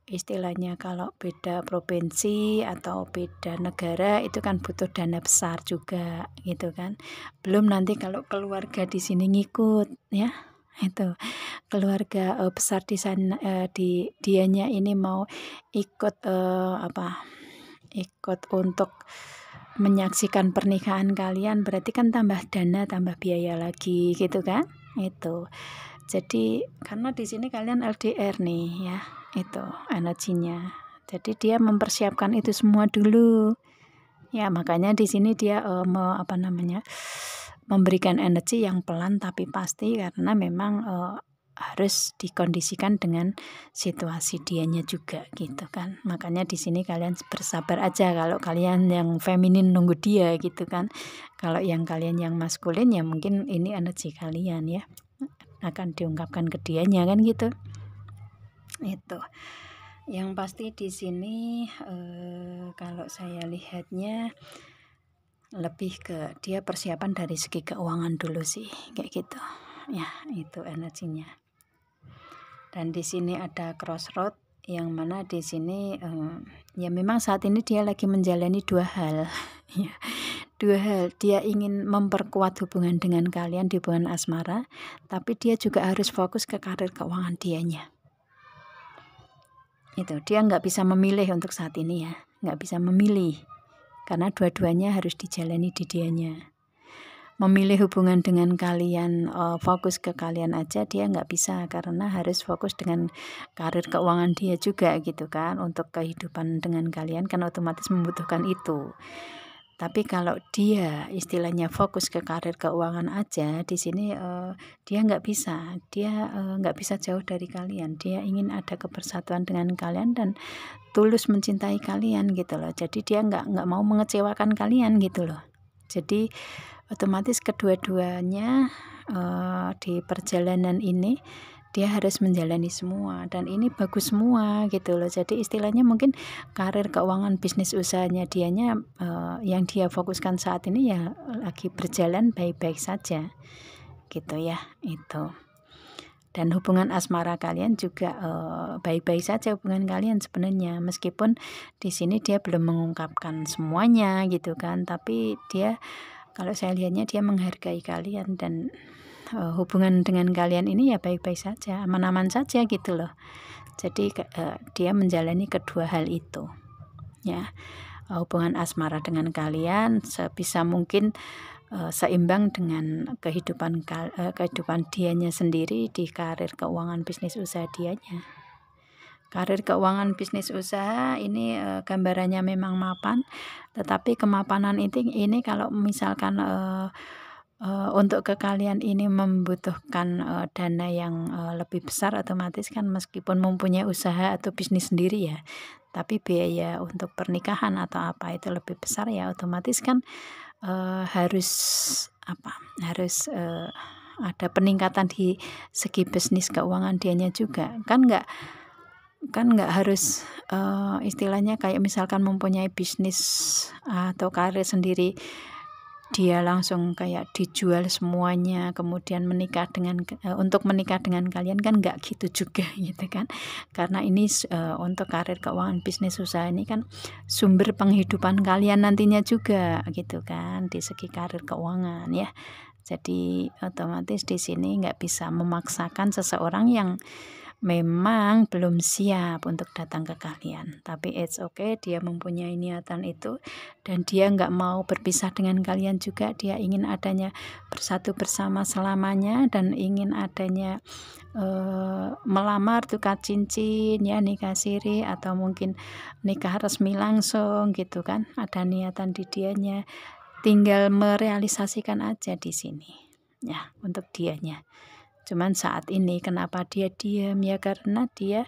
istilahnya kalau beda provinsi atau beda negara itu kan butuh dana besar juga gitu kan. Belum nanti kalau keluarga di sini ngikut ya, itu keluarga besar di sana, di dianya ini mau ikut ikut untuk menyaksikan pernikahan kalian, berarti kan tambah dana, tambah biaya lagi gitu kan. Itu jadi karena di sini kalian LDR nih ya, itu energinya. Jadi dia mempersiapkan itu semua dulu ya, makanya di sini dia memberikan energi yang pelan tapi pasti, karena memang harus dikondisikan dengan situasi dianya juga gitu kan. Makanya di sini kalian bersabar aja kalau kalian yang feminin nunggu dia gitu kan. Kalau yang kalian yang maskulin ya mungkin ini energi kalian ya, akan diungkapkan ke dianya kan gitu. Itu yang pasti di sini kalau saya lihatnya lebih ke dia persiapan dari segi keuangan dulu sih kayak gitu ya. Itu energinya. Dan di sini ada crossroad, yang mana di sini ya memang saat ini dia lagi menjalani dua hal ya. Dua hal, dia ingin memperkuat hubungan dengan kalian di hubungan asmara, tapi dia juga harus fokus ke karir keuangan dianya. Itu dia nggak bisa memilih untuk saat ini ya, nggak bisa memilih karena dua-duanya harus dijalani di dianya. Memilih hubungan dengan kalian, fokus ke kalian aja dia nggak bisa, karena harus fokus dengan karir keuangan dia juga gitu kan. Untuk kehidupan dengan kalian kan otomatis membutuhkan itu. Tapi kalau dia istilahnya fokus ke karir keuangan aja, di sini dia nggak bisa, nggak bisa jauh dari kalian. Dia ingin ada kebersatuan dengan kalian dan tulus mencintai kalian gitu loh. Jadi dia nggak mau mengecewakan kalian gitu loh. Jadi otomatis kedua-duanya di perjalanan ini dia harus menjalani semua, dan ini bagus semua gitu loh. Jadi istilahnya mungkin karir keuangan bisnis usahanya dianya yang dia fokuskan saat ini ya lagi berjalan baik-baik saja gitu ya. Itu. Dan hubungan asmara kalian juga baik-baik saja hubungan kalian sebenarnya, meskipun di sini dia belum mengungkapkan semuanya gitu kan, tapi dia, kalau saya lihatnya dia menghargai kalian, dan hubungan dengan kalian ini ya baik-baik saja, aman-aman saja gitu loh. Jadi dia menjalani kedua hal itu ya. Hubungan asmara dengan kalian sebisa mungkin seimbang dengan kehidupan dianya sendiri di karir keuangan bisnis usaha dianya. Karir keuangan bisnis usaha ini gambarannya memang mapan, tetapi kemapanan ini kalau misalkan untuk ke kalian ini membutuhkan dana yang lebih besar, otomatis kan meskipun mempunyai usaha atau bisnis sendiri ya, tapi biaya untuk pernikahan atau apa itu lebih besar ya, otomatis kan harus harus ada peningkatan di segi bisnis keuangan dianya juga. Kan nggak harus istilahnya kayak misalkan mempunyai bisnis atau karir sendiri dia langsung kayak dijual semuanya kemudian menikah dengan untuk menikah dengan kalian, kan nggak gitu juga gitu kan, karena ini untuk karir keuangan bisnis usaha ini kan sumber penghidupan kalian nantinya juga gitu kan di segi karir keuangan ya. Jadi otomatis di sini nggak bisa memaksakan seseorang yang memang belum siap untuk datang ke kalian, tapi it's okay, dia mempunyai niatan itu dan dia nggak mau berpisah dengan kalian juga, dia ingin adanya bersatu bersama selamanya dan ingin adanya melamar, tukar cincin ya, nikah siri atau mungkin nikah resmi langsung gitu kan, ada niatan di dianya, tinggal merealisasikan aja di sini ya untuk dianya. Cuman saat ini kenapa dia diam ya, karena dia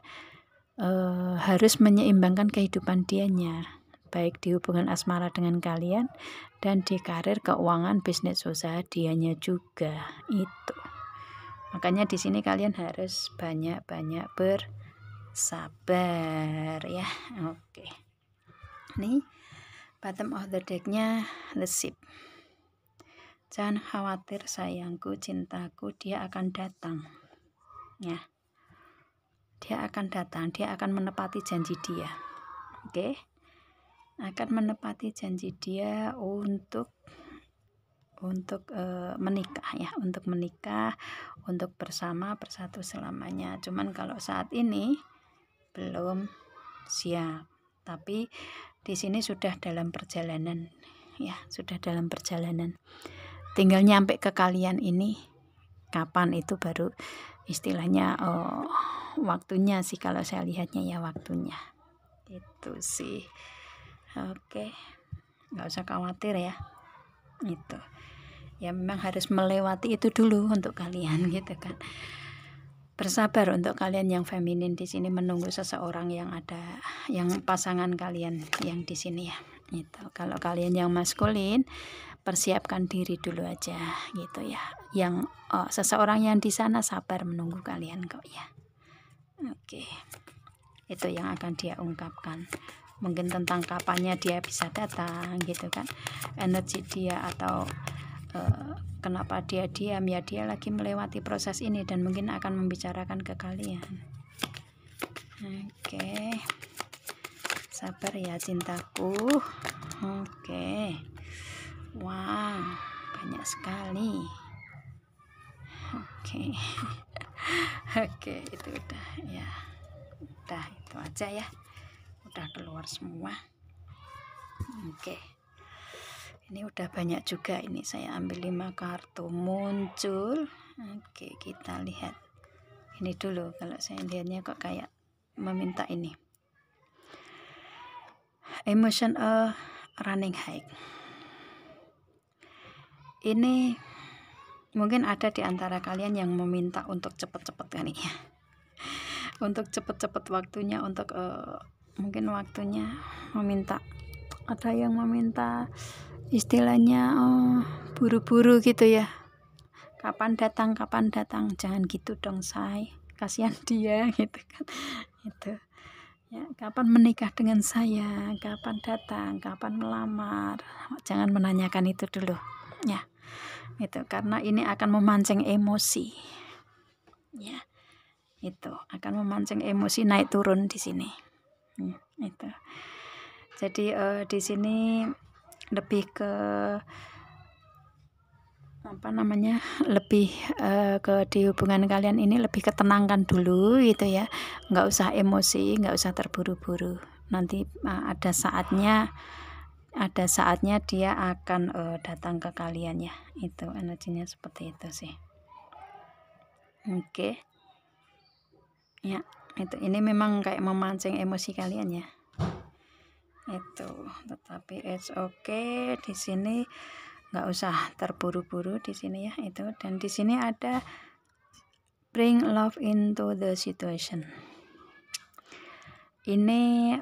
harus menyeimbangkan kehidupan dianya, baik di hubungan asmara dengan kalian dan di karir keuangan bisnis usaha dianya juga itu. Makanya di sini kalian harus banyak-banyak bersabar ya. Oke. Nih bottom of the decknya the ship. Jangan khawatir sayangku, cintaku, dia akan datang ya, dia akan datang, dia akan menepati janji dia. Oke, akan menepati janji dia untuk menikah ya, untuk menikah, untuk bersama bersatu selamanya. Cuman kalau saat ini belum siap, tapi di sini sudah dalam perjalanan ya, sudah dalam perjalanan, tinggal nyampe ke kalian ini kapan itu baru istilahnya waktunya sih, kalau saya lihatnya ya waktunya itu sih. Oke, nggak usah khawatir ya, itu ya memang harus melewati itu dulu untuk kalian gitu kan. Bersabar untuk kalian yang feminin di sini, menunggu seseorang yang ada, yang pasangan kalian yang di sini ya. Itu kalau kalian yang maskulin, persiapkan diri dulu aja gitu ya. Yang seseorang yang di sana sabar menunggu kalian kok ya. Oke, itu yang akan dia ungkapkan. Mungkin tentang kapannya dia bisa datang gitu kan, energi dia atau kenapa dia diam ya, dia lagi melewati proses ini dan mungkin akan membicarakan ke kalian. Oke, sabar ya cintaku. Oke, wow, banyak sekali. Oke. Oke, itu udah ya, udah itu aja ya, udah keluar semua. Oke, ini udah banyak juga, ini saya ambil 5 kartu muncul. Oke, kita lihat ini dulu, kalau saya lihatnya kok kayak meminta ini emotion running high. Ini mungkin ada di antara kalian yang meminta untuk cepet-cepet kali ya, untuk cepet-cepet waktunya, untuk mungkin waktunya meminta, ada yang meminta istilahnya buru-buru gitu ya, kapan datang, jangan gitu dong say, kasihan dia gitu kan, itu ya, kapan menikah dengan saya, kapan datang, kapan melamar, jangan menanyakan itu dulu ya, itu karena ini akan memancing emosi ya, itu akan memancing emosi naik turun di sini. Itu jadi di sini lebih ke apa namanya, lebih ke di hubungan kalian ini lebih ketenangkan dulu gitu ya, nggak usah emosi, nggak usah terburu-buru, nanti ada saatnya dia akan datang ke kalian ya, itu energinya seperti itu sih. Oke ya, itu ini memang kayak memancing emosi kalian ya itu, tetapi it's okay di sini. nggak usah terburu-buru di sini ya itu. Dan di sini ada bring love into the situation. Ini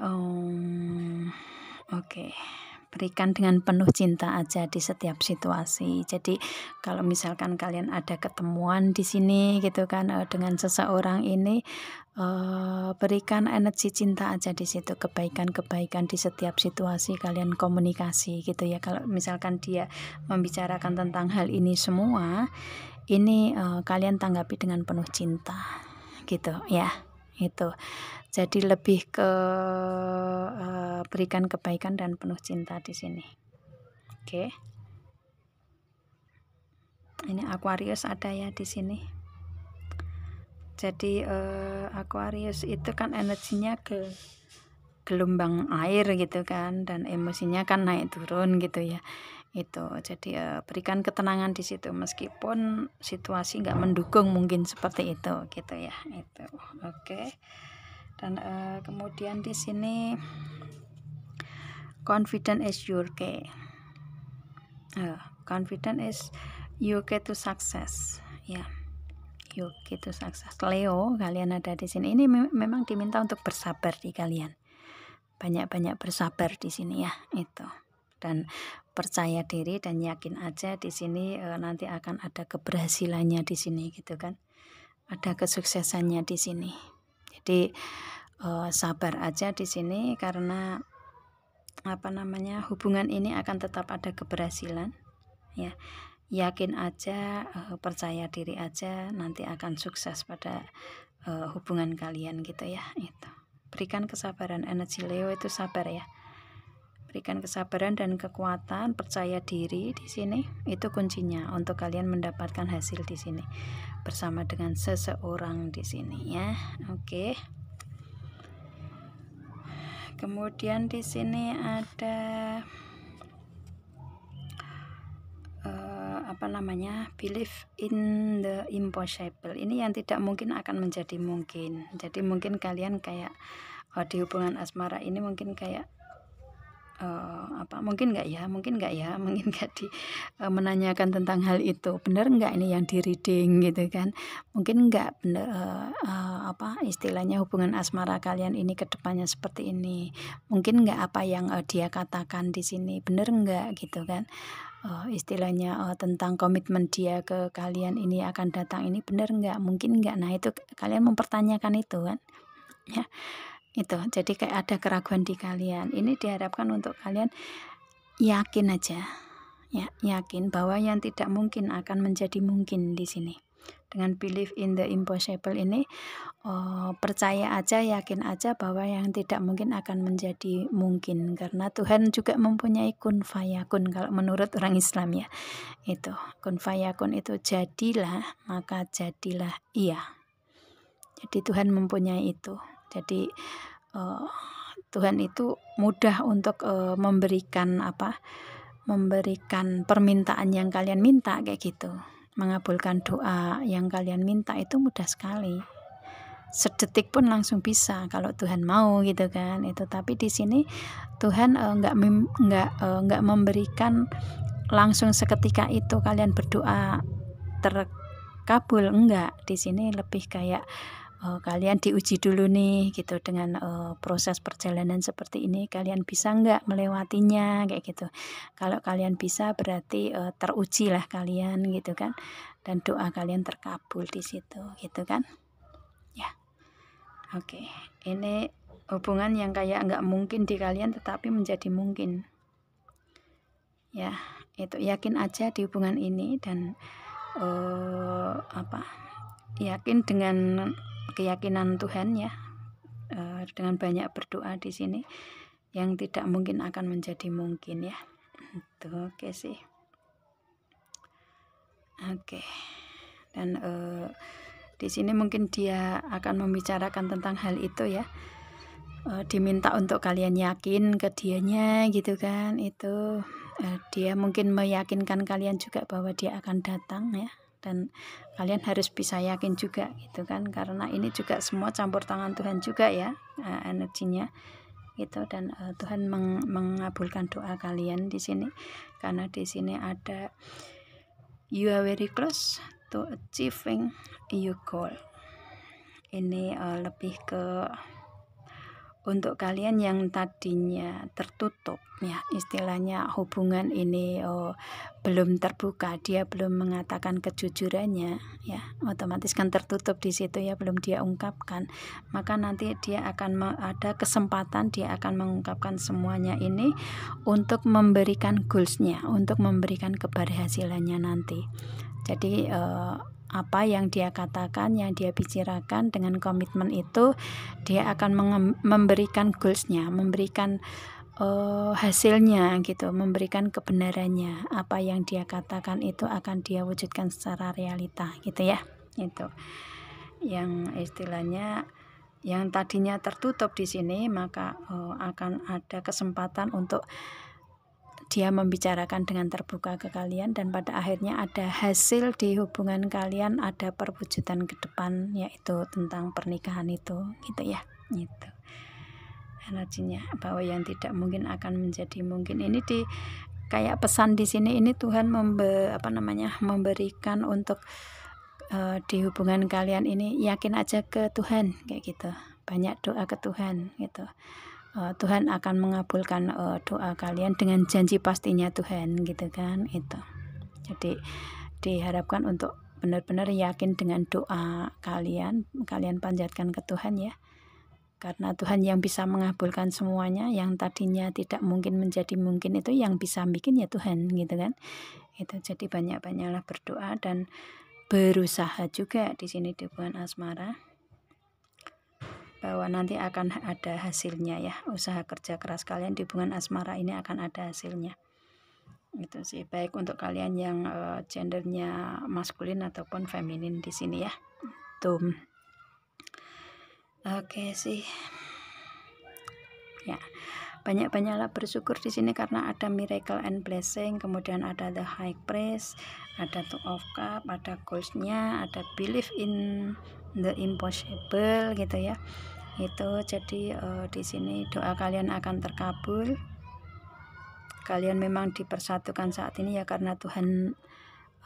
oke. Berikan dengan penuh cinta aja di setiap situasi. Jadi kalau misalkan kalian ada ketemuan di sini gitu kan dengan seseorang ini, berikan energi cinta aja di situ, kebaikan-kebaikan di setiap situasi kalian komunikasi gitu ya. Kalau misalkan dia membicarakan tentang hal ini semua, ini kalian tanggapi dengan penuh cinta gitu ya. Itu. Jadi lebih ke berikan kebaikan dan penuh cinta di sini. Oke. Ini Aquarius ada ya di sini. Jadi Aquarius itu kan energinya ke gelombang air gitu kan, dan emosinya kan naik turun gitu ya. Itu jadi berikan ketenangan di situ meskipun situasi nggak mendukung, mungkin seperti itu gitu ya. Itu oke. Dan kemudian di sini confident is your key. Confident is your key to success. Ya, your key to success. Leo, kalian ada di sini. Ini memang diminta untuk bersabar di kalian. Banyak-banyak bersabar di sini ya, itu. Dan percaya diri dan yakin aja di sini nanti akan ada keberhasilannya di sini gitu kan. Ada kesuksesannya di sini. Jadi sabar aja di sini karena hubungan ini akan tetap ada keberhasilan ya. Yakin aja, percaya diri aja, nanti akan sukses pada hubungan kalian gitu ya. Itu berikan kesabaran. Energi Leo itu sabar ya, berikan kesabaran dan kekuatan, percaya diri di sini. Itu kuncinya untuk kalian mendapatkan hasil di sini bersama dengan seseorang di sini ya. Oke. Kemudian di sini ada believe in the impossible. Ini yang tidak mungkin akan menjadi mungkin. Jadi mungkin kalian kayak di hubungan asmara ini mungkin kayak mungkin nggak menanyakan tentang hal itu, benar nggak ini yang di reading gitu kan. Mungkin nggak benar istilahnya hubungan asmara kalian ini kedepannya seperti ini. Mungkin nggak apa yang dia katakan di sini benar nggak gitu kan. Istilahnya tentang komitmen dia ke kalian ini akan datang ini benar nggak, mungkin nggak. Nah itu kalian mempertanyakan itu kan ya. Itu jadi kayak ada keraguan di kalian. Ini diharapkan untuk kalian yakin aja ya, yakin bahwa yang tidak mungkin akan menjadi mungkin di sini. Dengan believe in the impossible ini percaya aja, yakin aja bahwa yang tidak mungkin akan menjadi mungkin, karena Tuhan juga mempunyai kun fayakun kalau menurut orang Islam ya. Itu kun fayakun itu jadilah maka jadilah iya. Jadi Tuhan mempunyai itu. Jadi Tuhan itu mudah untuk memberikan permintaan yang kalian minta kayak gitu. Mengabulkan doa yang kalian minta itu mudah sekali. Sedetik pun langsung bisa kalau Tuhan mau gitu kan. Itu tapi di sini Tuhan nggak memberikan langsung seketika itu kalian berdoa terkabul, enggak. Di sini lebih kayak kalian diuji dulu nih gitu dengan proses perjalanan seperti ini, kalian bisa nggak melewatinya kayak gitu. Kalau kalian bisa berarti teruji lah kalian gitu kan, dan doa kalian terkabul di situ gitu kan ya. Oke. Ini hubungan yang kayak nggak mungkin di kalian tetapi menjadi mungkin ya. Itu yakin aja di hubungan ini dan yakin dengan keyakinan Tuhan ya, dengan banyak berdoa di sini yang tidak mungkin akan menjadi mungkin ya. Itu oke sih. Oke. Dan di sini mungkin dia akan membicarakan tentang hal itu ya. Diminta untuk kalian yakin ke dianya gitu kan. Itu dia mungkin meyakinkan kalian juga bahwa dia akan datang ya. Dan kalian harus bisa yakin juga gitu kan, karena ini juga semua campur tangan Tuhan juga ya energinya gitu. Dan Tuhan mengabulkan doa kalian di sini, karena di sini ada you are very close to achieving your goal. Ini lebih ke untuk kalian yang tadinya tertutup ya, istilahnya hubungan ini belum terbuka, dia belum mengatakan kejujurannya ya, otomatis kan tertutup di situ ya, belum dia ungkapkan. Maka nanti dia akan ada kesempatan, dia akan mengungkapkan semuanya ini untuk memberikan goalsnya, untuk memberikan keberhasilannya nanti. Jadi apa yang dia katakan, yang dia bicarakan dengan komitmen itu, dia akan memberikan goalsnya, memberikan hasilnya gitu, memberikan kebenarannya. Apa yang dia katakan itu akan dia wujudkan secara realita gitu ya. Itu yang istilahnya yang tadinya tertutup di sini, maka akan ada kesempatan untuk dia membicarakan dengan terbuka ke kalian, dan pada akhirnya ada hasil di hubungan kalian, ada perwujudan ke depan, yaitu tentang pernikahan itu gitu ya. Itu energinya, bahwa yang tidak mungkin akan menjadi mungkin. Ini di kayak pesan di sini, ini Tuhan memberikan untuk di hubungan kalian ini, yakin aja ke Tuhan kayak gitu, banyak doa ke Tuhan gitu. Tuhan akan mengabulkan doa kalian dengan janji pastinya Tuhan gitu kan. Itu jadi diharapkan untuk benar-benar yakin dengan doa kalian panjatkan ke Tuhan ya, karena Tuhan yang bisa mengabulkan semuanya. Yang tadinya tidak mungkin menjadi mungkin, itu yang bisa bikin ya Tuhan gitu kan. Itu jadi banyak-banyaklah berdoa dan berusaha juga di sini di hubungan asmara, bahwa nanti akan ada hasilnya ya. Usaha kerja keras kalian di hubungan asmara ini akan ada hasilnya. Itu sih, baik untuk kalian yang gendernya maskulin ataupun feminin di sini ya. Tuh. Oke sih. Ya. Banyak-banyaklah bersyukur di sini karena ada miracle and blessing, kemudian ada the high priest, ada two of cup, ada goalsnya, ada believe in the impossible gitu ya. Itu jadi di sini doa kalian akan terkabul. Kalian memang dipersatukan saat ini ya, karena Tuhan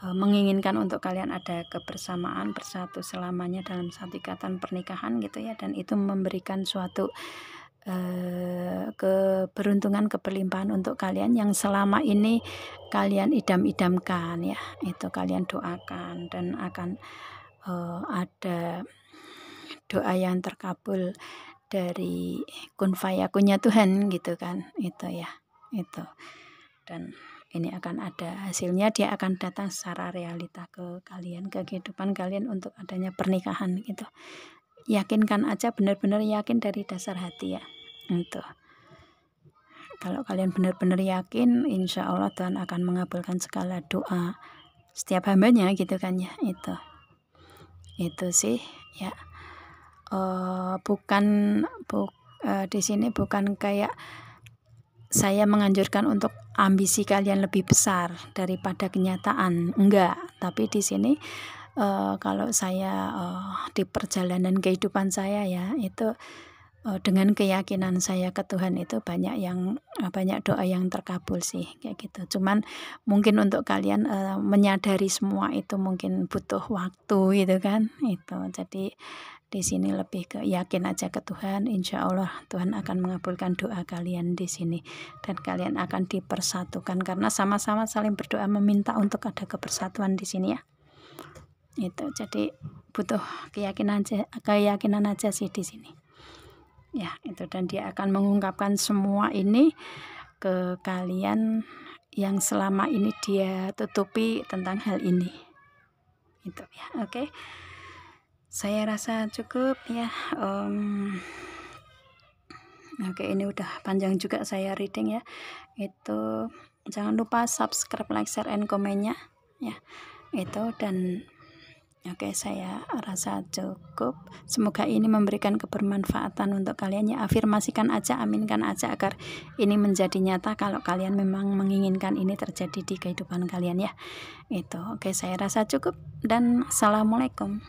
menginginkan untuk kalian ada kebersamaan, bersatu selamanya dalam satu ikatan pernikahan gitu ya. Dan itu memberikan suatu keberuntungan, keberlimpahan untuk kalian yang selama ini kalian idam-idamkan ya. Itu kalian doakan, dan akan ada doa yang terkabul dari kun fayakunnya Tuhan gitu kan. Itu ya, itu. Dan ini akan ada hasilnya, dia akan datang secara realita ke kalian, ke kehidupan kalian untuk adanya pernikahan gitu. Yakinkan aja, benar-benar yakin dari dasar hati ya. Itu kalau kalian benar-benar yakin, insya Allah Tuhan akan mengabulkan segala doa setiap hambanya gitu kan ya. Itu sih ya. Di sini bukan kayak saya menganjurkan untuk ambisi kalian lebih besar daripada kenyataan, enggak. Tapi di sini kalau saya di perjalanan kehidupan saya ya, itu dengan keyakinan saya ke Tuhan itu banyak doa yang terkabul sih kayak gitu. Cuman mungkin untuk kalian menyadari semua itu mungkin butuh waktu gitu kan. Itu jadi di sini lebih ke yakin aja ke Tuhan, insya Allah Tuhan akan mengabulkan doa kalian di sini, dan kalian akan dipersatukan karena sama-sama saling berdoa meminta untuk ada kebersatuan di sini ya. Itu jadi butuh keyakinan aja sih di sini ya. Itu, dan dia akan mengungkapkan semua ini ke kalian yang selama ini dia tutupi tentang hal ini. Itu ya. Oke. Saya rasa cukup ya. Oke, ini udah panjang juga saya reading ya. Itu jangan lupa subscribe, like, share, and komennya ya. Itu, dan oke, saya rasa cukup. Semoga ini memberikan kebermanfaatan untuk kalian ya. Afirmasikan aja, aminkan aja agar ini menjadi nyata kalau kalian memang menginginkan ini terjadi di kehidupan kalian ya. Itu, oke, saya rasa cukup, dan assalamualaikum.